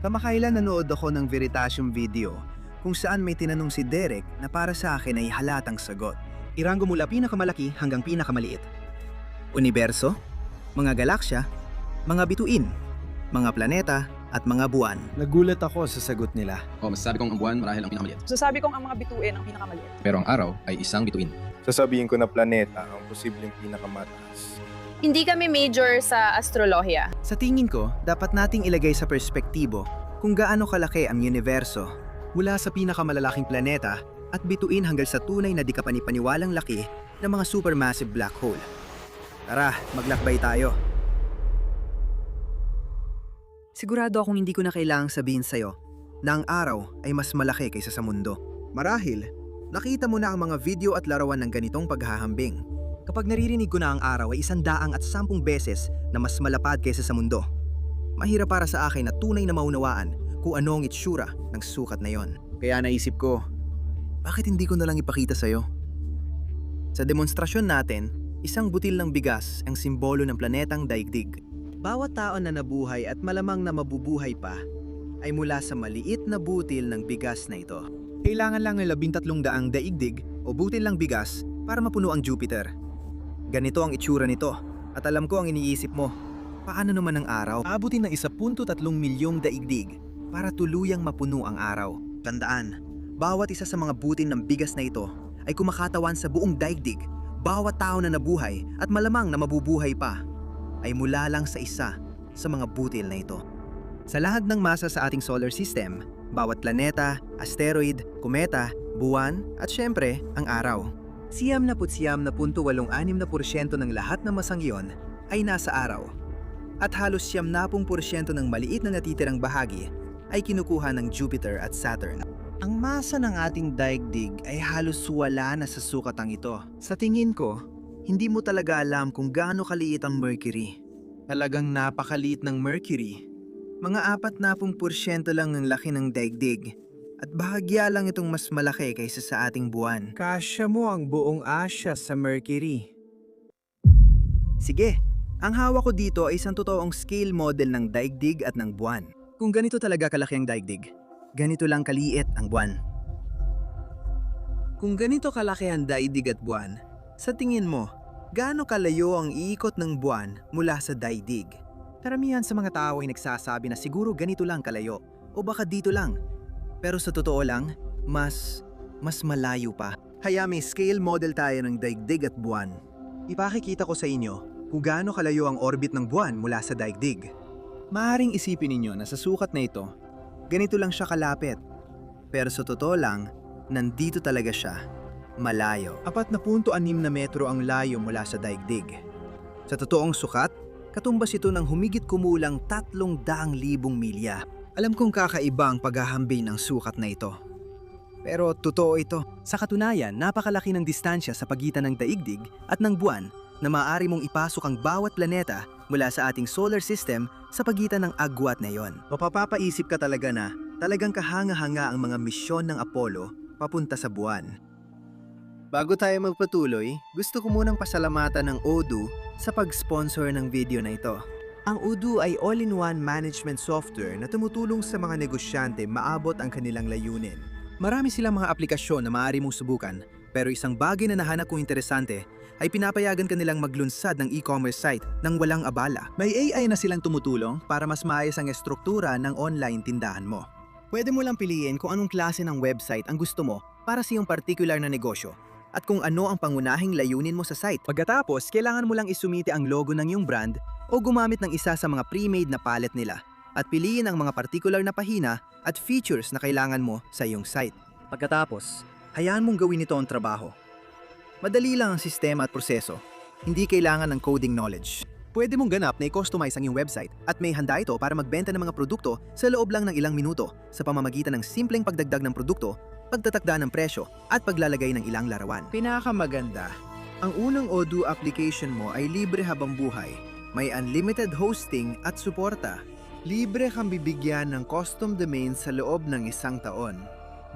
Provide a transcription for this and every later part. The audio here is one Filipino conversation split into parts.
Kamakailan nanood ako ng Veritasium video kung saan may tinanong si Derek na para sa akin ay halatang sagot. Iranggo mula pinakamalaki hanggang pinakamaliit. Universo, mga galaksya, mga bituin, mga planeta, at mga buwan. Nagulat ako sa sagot nila. Masasabi kong ang buwan marahil ang pinakamaliit. Sasabi kong ang mga bituin ang pinakamaliit. Pero ang araw ay isang bituin. Sasabihin ko na planeta ang posibleng pinakamataas. Hindi kami major sa astrolohiya. Sa tingin ko, dapat nating ilagay sa perspektibo kung gaano kalaki ang universo mula sa pinakamalalaking planeta at bituin hanggang sa tunay na di kapanipaniwalang laki ng mga supermassive black hole. Tara, maglakbay tayo. Sigurado akong hindi ko na kailangang sabihin sa'yo na ang araw ay mas malaki kaysa sa mundo. Marahil, nakita mo na ang mga video at larawan ng ganitong paghahambing. Kapag naririnig ko na ang araw ay 110 beses na mas malapad kaysa sa mundo, mahirap para sa akin na tunay na maunawaan kung ano ang itsura ng sukat na yon. Kaya naisip ko, bakit hindi ko na lang ipakita sa'yo? Sa demonstrasyon natin, isang butil ng bigas ang simbolo ng planetang daigdig. Bawat tao na nabuhay at malamang na mabubuhay pa ay mula sa maliit na butil ng bigas na ito. Kailangan lang ng 13 daigdig o butil ng bigas para mapuno ang Jupiter. Ganito ang itsura nito at alam ko ang iniisip mo. Paano naman ang araw? Aabutin ng 1.3 milyong daigdig para tuluyang mapuno ang araw. Tandaan, bawat isa sa mga butil ng bigas na ito ay kumakatawan sa buong daigdig. Bawat tao na nabuhay at malamang na mabubuhay pa ay mula lang sa isa sa mga butil na ito. Sa lahat ng masa sa ating solar system, bawat planeta, asteroid, kometa, buwan at syempre ang araw. 99.86% ng lahat ng masang iyon ay nasa araw. At halos 70% ng maliit na natitirang bahagi ay kinukuha ng Jupiter at Saturn. Ang masa ng ating daigdig ay halos wala na sa sukatang ito. Sa tingin ko, hindi mo talaga alam kung gaano kaliit ang Mercury. Talagang napakaliit ng Mercury. Mga 40% lang ng laki ng daigdig. At bahagya lang itong mas malaki kaysa sa ating buwan. Kasya mo ang buong Asya sa Mercury. Sige, ang hawak ko dito ay isang totoong scale model ng daigdig at ng buwan. Kung ganito talaga kalaki ang daigdig, ganito lang kaliit ang buwan. Kung ganito kalaki ang daigdig at buwan, sa tingin mo, gaano kalayo ang iikot ng buwan mula sa daigdig? Karamihan sa mga tao ay nagsasabi na siguro ganito lang kalayo o baka dito lang. Pero sa totoo lang, mas malayo pa. Kaya may scale model tayo ng daigdig at buwan. Ipakikita ko sa inyo kung gaano kalayo ang orbit ng buwan mula sa daigdig. Maaaring isipin ninyo na sa sukat na ito, ganito lang siya kalapit. Pero sa totoo lang, nandito talaga siya. Malayo. 4.6 na metro ang layo mula sa daigdig. Sa totoong sukat, katumbas ito ng humigit kumulang 300,000 milya. Alam kong kakaiba ang paghahambing ng sukat na ito. Pero totoo ito. Sa katunayan, napakalaki ng distansya sa pagitan ng daigdig at ng buwan na maaari mong ipasok ang bawat planeta mula sa ating solar system sa pagitan ng agwat na yon. Mapapaisip ka talaga na talagang kahanga-hanga ang mga misyon ng Apollo papunta sa buwan. Bago tayo magpatuloy, gusto ko munang pasalamatan ng Odoo sa pag-sponsor ng video na ito. Ang Odoo ay all-in-one management software na tumutulong sa mga negosyante maabot ang kanilang layunin. Marami silang mga aplikasyon na maaari mong subukan, pero isang bagay na nahanap kong interesante ay pinapayagan kanilang maglunsad ng e-commerce site nang walang abala. May AI na silang tumutulong para mas maayos ang estruktura ng online tindahan mo. Pwede mo lang piliin kung anong klase ng website ang gusto mo para sa iyong particular na negosyo at kung ano ang pangunahing layunin mo sa site. Pagkatapos, kailangan mo lang isumite ang logo ng iyong brand o gumamit ng isa sa mga pre-made na palette nila at piliin ang mga particular na pahina at features na kailangan mo sa iyong site. Pagkatapos, hayaan mong gawin ito ang trabaho. Madali lang ang sistema at proseso. Hindi kailangan ng coding knowledge. Pwede mong ganap na i-customize ang iyong website at may handa ito para magbenta ng mga produkto sa loob lang ng ilang minuto sa pamamagitan ng simpleng pagdagdag ng produkto, pagtatakda ng presyo at paglalagay ng ilang larawan. Pinakamaganda, ang unang Odoo application mo ay libre habang buhay. May unlimited hosting at suporta. Libre kang bibigyan ng custom domain sa loob ng 1 taon.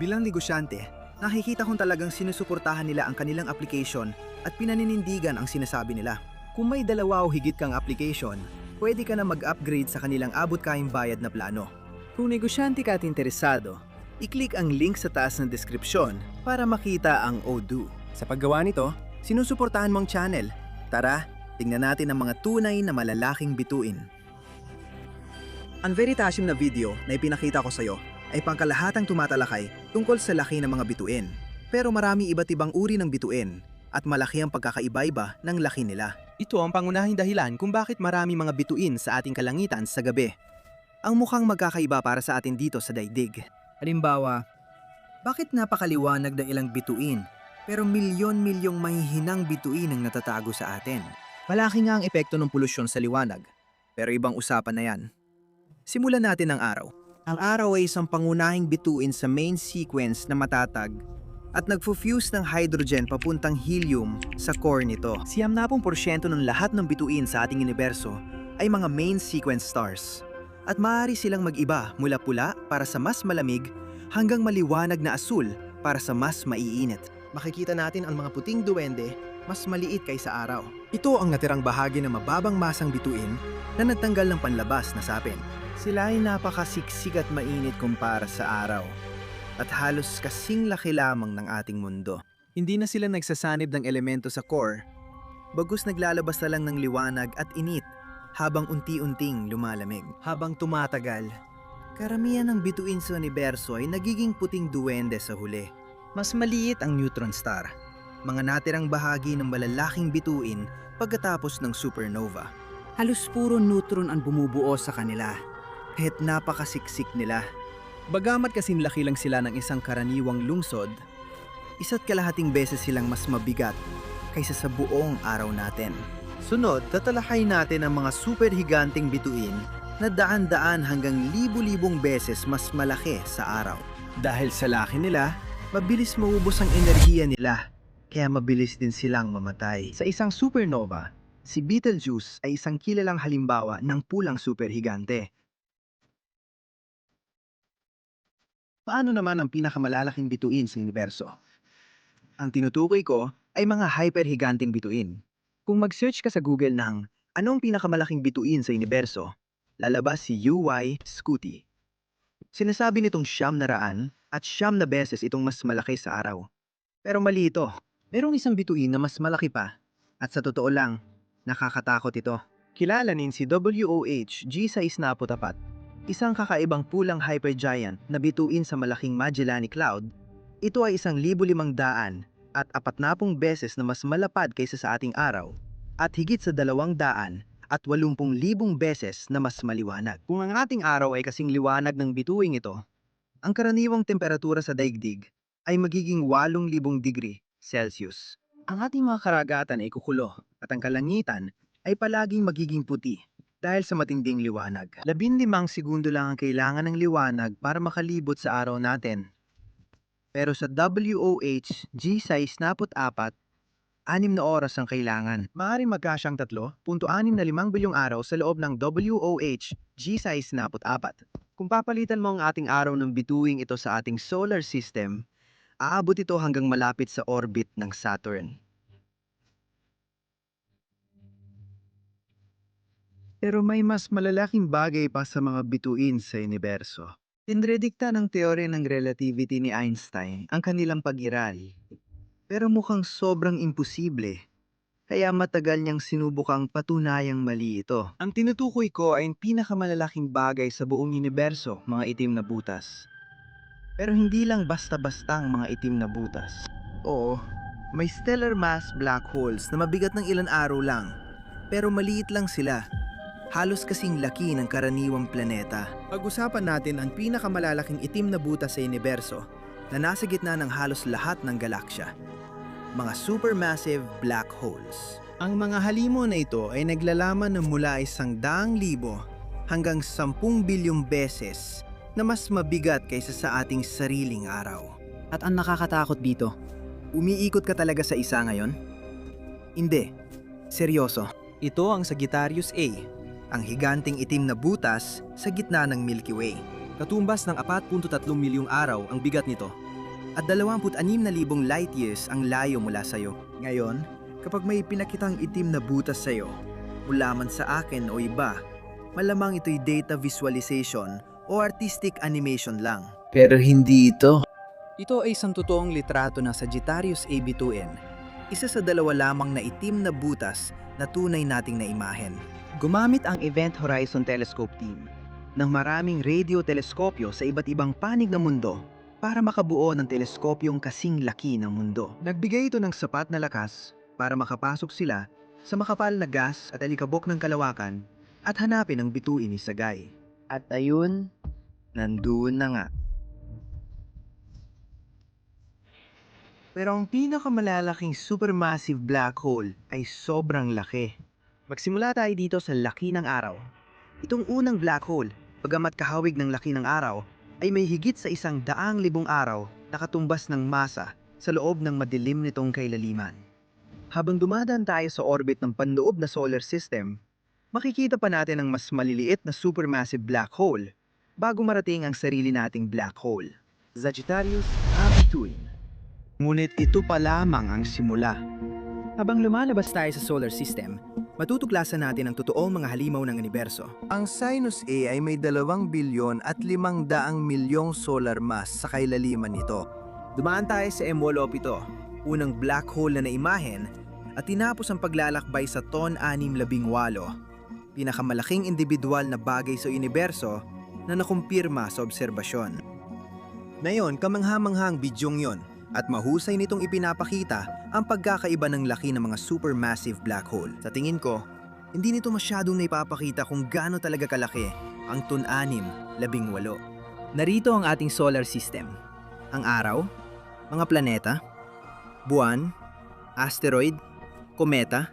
Bilang negosyante, nakikita kong talagang sinusuportahan nila ang kanilang application at pinaninindigan ang sinasabi nila. Kung may 2 o higit kang application, pwede ka na mag-upgrade sa kanilang abot-kayang bayad na plano. Kung negosyante ka at interesado, i-click ang link sa taas ng deskripsyon para makita ang Odoo. Sa paggawa nito, sinusuportahan mo ang channel. Tara, tingnan natin ang mga tunay na malalaking bituin. Ang Veritasium na video na ipinakita ko sa iyo ay pangkalahatang tumatalakay tungkol sa laki ng mga bituin. Pero marami iba't ibang uri ng bituin at malaki ang pagkakaiba-iba ng laki nila. Ito ang pangunahing dahilan kung bakit marami mga bituin sa ating kalangitan sa gabi. Ang mukhang magkakaiba para sa atin dito sa daigdig. Halimbawa, bakit napakaliwanag ng ilang bituin pero milyon-milyong mahihinang bituin ang natatago sa atin? Malaki nga ang epekto ng polusyon sa liwanag, pero ibang usapan na yan. Simulan natin ang araw. Ang araw ay isang pangunahing bituin sa main sequence na matatag at nagfo-fuse ng hydrogen papuntang helium sa core nito. 90% ng lahat ng bituin sa ating universo ay mga main sequence stars. At maaari silang mag-iba mula pula para sa mas malamig hanggang maliwanag na asul para sa mas maiinit. Makikita natin ang mga puting duwende mas maliit kaysa araw. Ito ang natirang bahagi ng mababang masang bituin na natanggal ng panlabas na sapin. Sila ay napakasiksik at mainit kumpara sa araw at halos kasing laki lamang ng ating mundo. Hindi na sila nagsasanib ng elemento sa core, bagus naglalabas na lang ng liwanag at init habang unti-unting lumalamig. Habang tumatagal, karamihan ng bituin sa universo ay nagiging puting duwende sa huli. Mas maliit ang neutron star, mga natirang bahagi ng malalaking bituin pagkatapos ng supernova. Halos puro neutron ang bumubuo sa kanila. Kahit napakasiksik nila. Bagamat kasing laki lang sila ng isang karaniwang lungsod, 1.5 beses silang mas mabigat kaysa sa buong araw natin. Sunod, tatalakay natin ang mga superhiganting bituin na daan-daan hanggang libu-libong beses mas malaki sa araw. Dahil sa laki nila, mabilis maubos ang enerhiya nila, kaya mabilis din silang mamatay. Sa isang supernova, si Betelgeuse ay isang kilalang halimbawa ng pulang superhigante. Paano naman ang pinakamalalaking bituin sa universo? Ang tinutukoy ko ay mga hyperhiganting bituin. Kung mag-search ka sa Google ng anong pinakamalaking bituin sa universo, lalabas si UY Scuti. Sinasabi nitong 900 at 9 na beses itong mas malaki sa araw. Pero mali ito. Merong isang bituin na mas malaki pa. At sa totoo lang, nakakatakot ito. Kilalanin si WOH G604, isang kakaibang pulang hypergiant na bituin sa malaking Magellanic Cloud. Ito ay 1,500 at 40 beses na mas malapad kaysa sa ating araw at higit sa 200 at 80,000 beses na mas maliwanag. Kung ang ating araw ay kasing liwanag ng bituing ito, ang karaniwang temperatura sa daigdig ay magiging 8,000 degree Celsius. Ang ating mga karagatan ay kukulo at ang kalangitan ay palaging magiging puti dahil sa matinding liwanag. 15 segundo lang ang kailangan ng liwanag para makalibot sa araw natin. Pero sa WOH G604, 6 na oras ang kailangan. Maaaring magkasyang 3.65 bilyong araw sa loob ng WOH G604. Kung papalitan mo ang ating araw ng bituing ito sa ating solar system, aabot ito hanggang malapit sa orbit ng Saturn. Pero may mas malalaking bagay pa sa mga bituin sa universo. Pinredikta ng teorya ng relativity ni Einstein ang kanilang pag-iral. Pero mukhang sobrang imposible, kaya matagal niyang sinubukang patunayang mali ito. Ang tinutukoy ko ay ang pinakamalalaking bagay sa buong universo, mga itim na butas. Pero hindi lang basta-bastang mga itim na butas. Oo, may stellar mass black holes na mabigat ng ilan araw lang, pero maliit lang sila. Halos kasing laki ng karaniwang planeta. Pag-usapan natin ang pinakamalalaking itim na butas sa universo na nasa gitna ng halos lahat ng galaksya. Mga supermassive black holes. Ang mga halimo na ito ay naglalaman ng mula 100,000 hanggang 10 bilyong beses na mas mabigat kaysa sa ating sariling araw. At ang nakakatakot dito, Umiikot ka talaga sa isa ngayon? Hindi. Seryoso. Ito ang Sagittarius A, ang higanting itim na butas sa gitna ng Milky Way. Katumbas ng 4.3 milyong araw ang bigat nito at 26,000 light years ang layo mula sa'yo. Ngayon, kapag may pinakitang itim na butas sa'yo, mula man sa akin o iba, malamang ito'y data visualization o artistic animation lang. Pero hindi ito. Ito ay isang totoong litrato ng Sagittarius A bituin, isa sa dalawa lamang na itim na butas na tunay nating naimahen. Gumamit ang Event Horizon Telescope team ng maraming radio teleskopyo sa iba't ibang panig ng mundo para makabuo ng teleskopyong kasing laki ng mundo. Nagbigay ito ng sapat na lakas para makapasok sila sa makapal na gas at alikabok ng kalawakan at hanapin ang bituin ni Sagay. At ayun, nandoon na nga. Pero ang pinakamalalaking supermassive black hole ay sobrang laki. Magsimula tayo dito sa laki ng araw. Itong unang black hole, bagamat kahawig ng laki ng araw, ay may higit sa 100,000 araw na katumbas ng masa sa loob ng madilim nitong kailaliman. Habang dumadaan tayo sa orbit ng panloob na solar system, makikita pa natin ang mas maliliit na supermassive black hole bago marating ang sarili nating black hole, Sagittarius A bituin. Ngunit ito pa lamang ang simula. Habang lumalabas tayo sa solar system, matutuklasan natin ang totoong mga halimaw ng universo. Ang Sinus A ay may 2 bilyon at 500 milyong solar mass sa kailaliman nito. Dumaan tayo sa M8, unang black hole na naimahen, at tinapos ang paglalakbay sa Ton 618, pinakamalaking individual na bagay sa universo na nakumpirma sa obserbasyon. Ngayon, kamangha-mangha ang bidyong yon, at mahusay nitong ipinapakita ang pagkakaiba ng laki ng mga supermassive black hole. Sa tingin ko, hindi nito masyadong naipapakita kung gaano talaga kalaki ang Ton 618. Narito ang ating solar system. Ang araw, mga planeta, buwan, asteroid, kometa,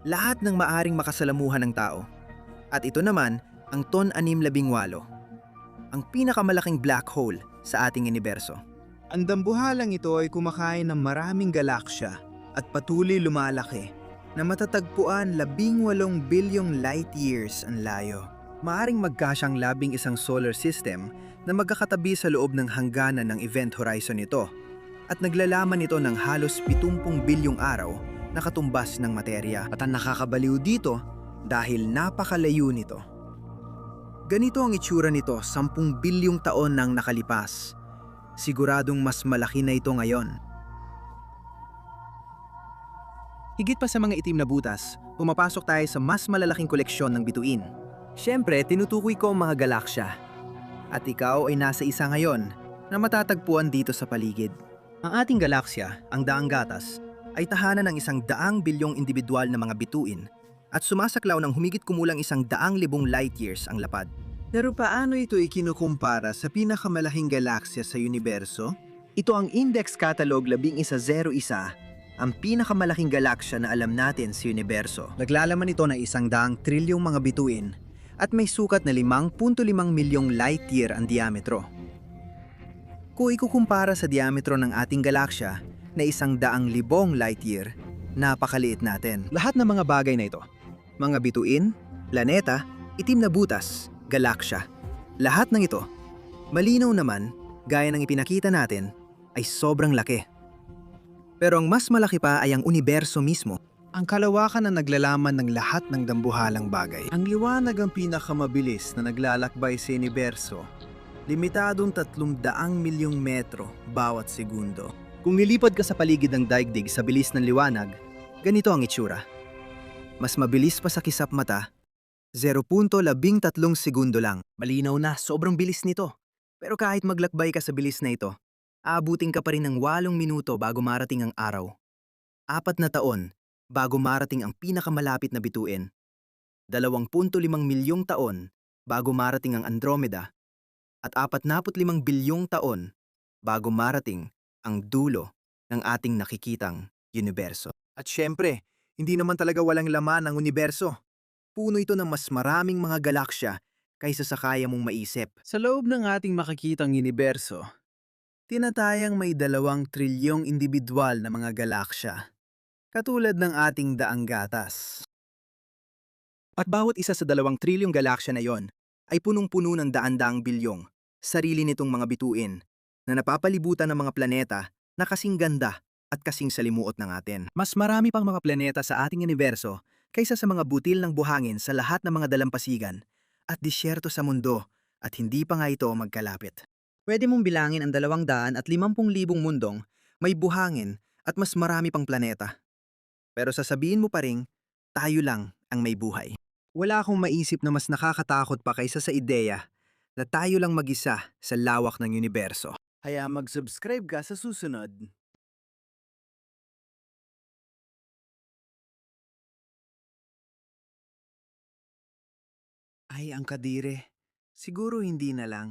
lahat ng maaring makasalamuhan ng tao. At ito naman ang Ton 618, ang pinakamalaking black hole sa ating universo. Ang dambuhalang ito ay kumakain ng maraming galaksya at patuloy lumalaki na matatagpuan 18 bilyong light years ang layo. Maaring magkasyang 11 solar system na magkakatabi sa loob ng hangganan ng event horizon nito at naglalaman ito ng halos 70 bilyong araw na katumbas ng materya. At ang nakakabaliw dito dahil napakalayo nito. Ganito ang itsura nito 10 bilyong taon nang nakalipas. Siguradong mas malaki na ito ngayon. Higit pa sa mga itim na butas, pumapasok tayo sa mas malalaking koleksyon ng bituin. Siyempre, tinutukoy ko ang mga galaksya. At ikaw ay nasa isa ngayon na matatagpuan dito sa paligid. Ang ating galaksya, ang Daang Gatas, ay tahanan ng 100 bilyong individual na mga bituin at sumasaklaw ng humigit kumulang 100,000 light years ang lapad. Pero paano ito ikinukumpara sa pinakamalaking galaksya sa universo? Ito ang Index Catalog 1101, ang pinakamalaking galaksya na alam natin sa universo. Naglalaman ito ng 100 trilyong mga bituin at may sukat na 5.5 milyong light year ang diametro. Kung ikukumpara sa diametro ng ating galaksya na 100,000 light year, napakaliit natin. Lahat ng mga bagay na ito, mga bituin, planeta, itim na butas, galaksya, lahat ng ito, malinaw naman, gaya ng ipinakita natin, ay sobrang laki. Pero ang mas malaki pa ay ang universo mismo. Ang kalawakan na naglalaman ng lahat ng dambuhalang bagay. Ang liwanag ang pinakamabilis na naglalakbay sa universo. Limitadong 300 milyong metro bawat segundo. Kung nilipad ka sa paligid ng daigdig sa bilis ng liwanag, ganito ang itsura. Mas mabilis pa sa kisap mata, 0.13 segundo lang. Malinaw na, sobrang bilis nito. Pero kahit maglakbay ka sa bilis na ito, aabutin ka pa rin ng 8 minuto bago marating ang araw. 4 na taon bago marating ang pinakamalapit na bituin. 2.5 milyong taon bago marating ang Andromeda. At 45 bilyong taon bago marating ang dulo ng ating nakikitang universo. At syempre, hindi naman talaga walang laman ang universo. Puno ito ng mas maraming mga galaksya kaysa sa kaya mong maisip. Sa loob ng ating makikitang universo, tinatayang may 2 trilyong individual na mga galaksya, katulad ng ating Daang Gatas. At bawat isa sa 2 trilyong galaksya na yon ay punong-puno ng daan-daang bilyong, sarili nitong mga bituin, na napapalibutan ng mga planeta na kasing ganda at kasing salimuot ng atin. Mas marami pang mga planeta sa ating universo kaysa sa mga butil ng buhangin sa lahat ng mga dalampasigan at disyerto sa mundo at hindi pa nga ito magkalapit. Pwede mong bilangin ang 250,000 mundong may buhangin at mas marami pang planeta. Pero sasabihin mo pa ring, tayo lang ang may buhay. Wala akong maisip na mas nakakatakot pa kaysa sa ideya na tayo lang mag-isa sa lawak ng universo. Kaya mag-subscribe ka sa susunod. Ay, ang kadire. Siguro hindi na lang.